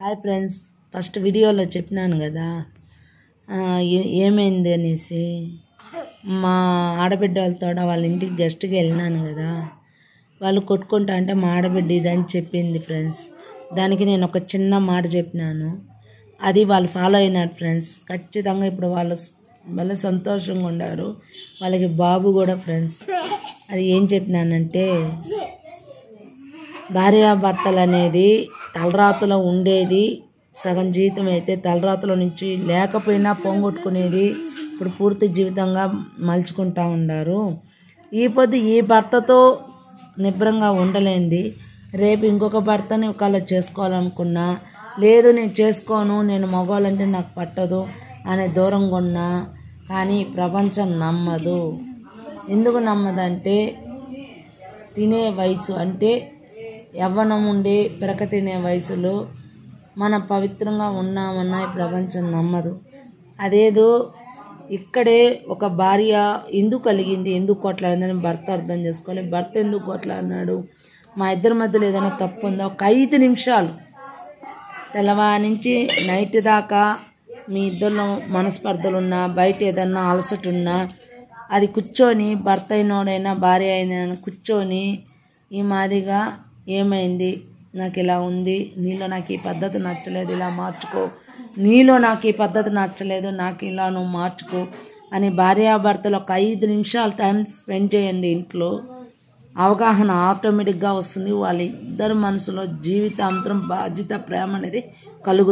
Hi friends, first వీడియోలో చెప్పినాను కదా ఏమైంది అనేసి. మా ఆడబిడ్డ వాళ్ళతో వాళ్ళ ఇంటికి గెస్ట్కి వెళ్ళినాను కదా, వాళ్ళు కొట్టుకుంటా అంటే మా ఆడబిడ్డ ఇదని చెప్పింది ఫ్రెండ్స్. దానికి నేను ఒక చిన్న మాట చెప్పినాను, అది వాళ్ళు ఫాలో అయినారు ఫ్రెండ్స్. ఖచ్చితంగా ఇప్పుడు వాళ్ళు సంతోషంగా ఉన్నారు. వాళ్ళకి బాబు కూడా ఫ్రెండ్స్. అది ఏం చెప్పినానంటే, భార్యాభర్తలు అనేది తలరాతలో ఉండేది సగం జీవితం అయితే, తలరాతలో నుంచి లేకపోయినా పోగొట్టుకునేది ఇప్పుడు పూర్తి జీవితంగా మలుచుకుంటా ఉన్నారు. ఈ పొద్దు ఈ భర్తతో నిబ్రంగా ఉండలేంది, రేపు ఇంకొక భర్తని ఒకవేళ చేసుకోవాలనుకున్నా, లేదు నేను చేసుకోను, నేను మగవాళ్ళంటే నాకు పట్టదు అనే దూరంగా ఉన్నా కానీ ప్రపంచం నమ్మదు. ఎందుకు నమ్మదంటే, తినే వయసు అంటే యవ్వనం ఉండే పిరక తినే వయసులో మనం పవిత్రంగా ఉన్నామన్నా ఈ ప్రపంచం నమ్మదు. అదేదో ఇక్కడే ఒక భార్య ఎందుకు కలిగింది, ఎందుకు కొట్లాడిందని భర్త అర్థం చేసుకోవాలి. భర్త ఎందుకు కొట్లాడినాడు, మా ఇద్దరి మధ్యలో ఏదైనా తప్పు ఉందా, ఒక 5 నిమిషాలు తెల్లవారి నుంచి నైట్ దాకా మీ ఇద్దరిలో మనస్పర్ధలున్నా, బయట ఏదన్నా అలసట ఉన్నా, అది కూర్చొని భర్త అయినోడైనా భార్య అయినా కూర్చొని ఈ మాదిగా ఏమైంది, నాకు ఇలా ఉంది, నీలో నాకు ఈ పద్ధతి నచ్చలేదు, ఇలా మార్చుకో, నీలో నాకు ఈ పద్ధతి నచ్చలేదు, నాకు ఇలా నువ్వు మార్చుకో అని భార్యాభర్తలు ఒక 5 నిమిషాలు టైం స్పెండ్ చేయండి. ఇంట్లో అవగాహన ఆటోమేటిక్గా వస్తుంది. వాళ్ళ ఇద్దరు మనసులో జీవితాంతరం బాధ్యత, ప్రేమ అనేది కలుగుతుంది.